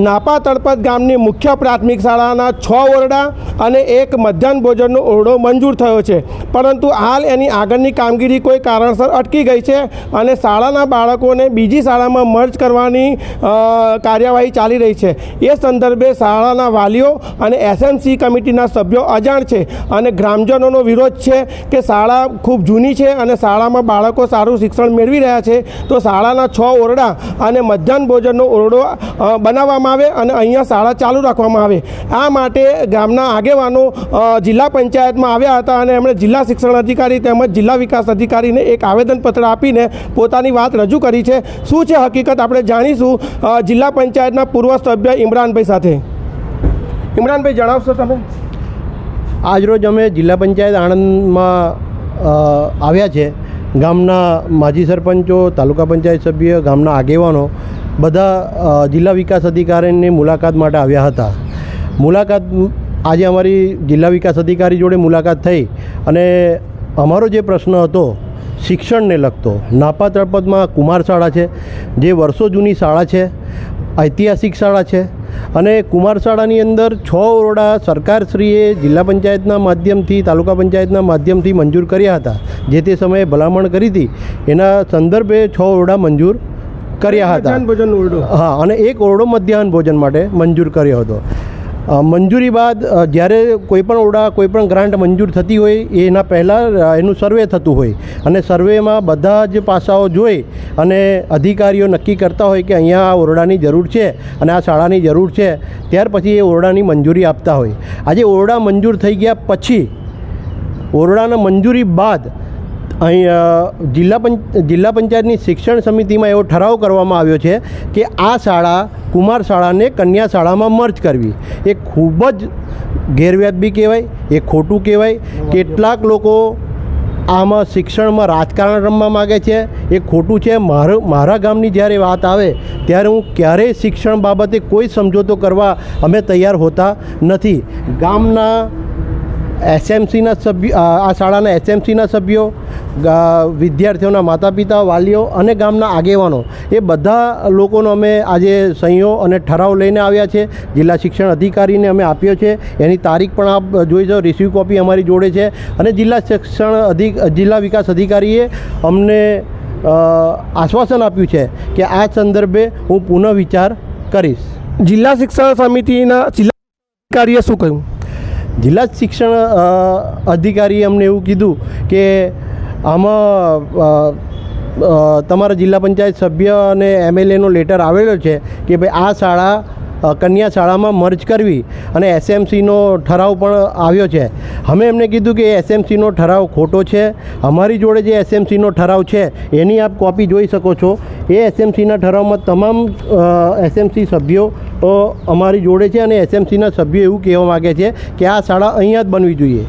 નાપા તળપદ ગામની મુખ્ય પ્રાથમિક શાળાના 6 ઓરડા અને 1 મધ્યાહન ભોજનનો ઓરડો મંજૂર થયો છે, પરંતુ હાલ એની આગળની કામગીરી કોઈ કારણસર અટકી ગઈ છે અને શાળાના બાળકોને બીજી શાળામાં મર્જ કરવાની કાર્યવાહી ચાલી રહી છે। એ સંદર્ભે શાળાના વાલીઓ અને એસએમસી કમિટીના સભ્યો અજાણ છે અને ગ્રામજનોનો વિરોધ છે કે શાળા ખૂબ જૂની છે અને શાળામાં બાળકો સારું શિક્ષણ મેળવી રહ્યા છે, તો શાળાના 6 ઓરડા અને મધ્યાહન ભોજનનો ઓરડો બનાવવામાં આવે અને અહીંયા શાળા ચાલુ રાખવામાં આવે। આ માટે ગામના આગેવાનો જિલ્લા પંચાયતમાં આવ્યા હતા અને એમણે જિલ્લા શિક્ષણ અધિકારી તેમજ જિલ્લા વિકાસ અધિકારીને એક આવેદનપત્ર આપીને પોતાની વાત રજૂ કરી છે। શું છે હકીકત આપણે જાણીશું જિલ્લા પંચાયતના પૂર્વ સભ્ય ઇમરાનભાઈ સાથે। ઇમરાનભાઈ, જણાવશો તમે? આજરોજ અમે જિલ્લા પંચાયત આણંદમાં આવ્યા છે। ગામના માજી સરપંચો, તાલુકા પંચાયત સભ્ય, ગામના આગેવાનો બધા જિલ્લા વિકાસ અધિકારીની મુલાકાત માટે આવ્યા હતા। મુલાકાત આજે અમારી જિલ્લા વિકાસ અધિકારી જોડે મુલાકાત થઈ અને અમારો જે પ્રશ્ન હતો શિક્ષણને લગતો, નાપા તળપદમાં કુમાર શાળા છે, જે વર્ષો જૂની શાળા છે, ઐતિહાસિક શાળા છે અને કુમાર શાળાની અંદર 6 ઓરડા સરકારશ્રીએ જિલ્લા પંચાયતના માધ્યમથી, તાલુકા પંચાયતના માધ્યમથી મંજૂર કર્યા હતા। જે તે સમયે ભલામણ કરી હતી એના સંદર્ભે 6 ઓરડા મંજૂર કર્યા હતા। હા, અને 1 ઓરડો મધ્યાહન ભોજન માટે મંજૂર કર્યો હતો। મંજૂરી બાદ જ્યારે કોઈપણ ઓરડા, કોઈપણ ગ્રાન્ટ મંજૂર થતી હોય એના પહેલાં એનું સર્વે થતું હોય અને સર્વેમાં બધા જ પાસાઓ જોઈ અને અધિકારીઓ નક્કી કરતા હોય કે અહીંયા આ ઓરડાની જરૂર છે અને આ શાળાની જરૂર છે, ત્યાર પછી એ ઓરડાની મંજૂરી આપતા હોય। આજે ઓરડા મંજૂર થઈ ગયા પછી, ઓરડાના મંજૂરી બાદ અહીં જિલ્લા પંચાયતની શિક્ષણ સમિતિમાં એવો ઠરાવ કરવામાં આવ્યો છે કે આ શાળા કુમાર શાળાને કન્યા શાળામાં મર્જ કરવી। એ ખૂબ જ ગેરવ્યાજબી કહેવાય, એ ખોટું કહેવાય। કેટલાક લોકો આમાં શિક્ષણમાં રાજકારણ રમવા માગે છે, એ ખોટું છે। મારા ગામની જ્યારે વાત આવે ત્યારે હું ક્યારેય શિક્ષણ બાબતે કોઈ સમજોતો કરવા અમે તૈયાર હોતા નથી। ગામના એસએમસીના સભ્યો, આ શાળાના એસએમસીના સભ્યો, વિદ્યાર્થીઓના માતા પિતા, વાલીઓ અને ગામના આગેવાનો, એ બધા લોકોનો અમે આજે સહીઓ અને ઠરાવ લઈને આવ્યા છે। જિલ્લા શિક્ષણ અધિકારીને અમે આપ્યો છે, એની તારીખ પણ આપ જોઈ જાઓ, રિસીવ કોપી અમારી જોડે છે અને જિલ્લા વિકાસ અધિકારીએ અમને આશ્વાસન આપ્યું છે કે આ સંદર્ભે હું પુનઃ વિચાર કરીશ। જિલ્લા શિક્ષણ સમિતિના જિલ્લા અધિકારીએ શું કહ્યું? જિલ્લા શિક્ષણ અધિકારીએ અમને એવું કીધું કે આમાં તમારા જિલ્લા પંચાયત સભ્ય અને એમએલએનો લેટર આવેલો છે કે ભાઈ આ શાળા કન્યા શાળામાં મર્જ કરવી અને એસએમસીનો ઠરાવ પણ આવ્યો છે। અમે એમને કીધું કે એસએમસીનો ઠરાવ ખોટો છે। અમારી જોડે જે એસએમસીનો ઠરાવ છે એની આપ કોપી જોઈ શકો છો। એ એસએમસીના ઠરાવમાં તમામ એસએમસી સભ્યો અમારી જોડે છે અને એસએમસીના સભ્યો એવું કહેવા માગે છે કે આ શાળા અહીંયા જ બનવી જોઈએ।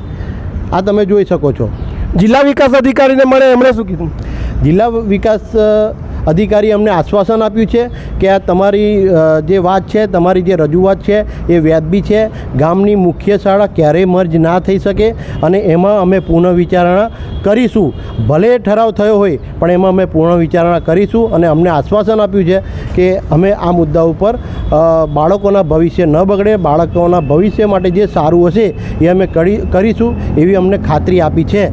આ તમે જોઈ શકો છો। જિલ્લા વિકાસ અધિકારીને મળે એમણે શું કીધું? જિલ્લા વિકાસ અધિકારી અમને આશ્વાસન આપ્યું છે કે આ તમારી જે વાત છે, તમારી જે રજૂઆત છે એ વ્યાજબી છે। ગામની મુખ્ય શાળા ક્યારેય મર્જ ના થઈ શકે અને એમાં અમે પુનઃ વિચારણા કરીશું। ભલે ઠરાવ થયો હોય પણ એમાં અમે પુનઃ વિચારણા કરીશું અને અમને આશ્વાસન આપ્યું છે કે અમે આ મુદ્દા ઉપર બાળકોના ભવિષ્ય ન બગડે, બાળકોના ભવિષ્ય માટે જે સારું હશે એ અમે કરીશું એવી અમને ખાતરી આપી છે।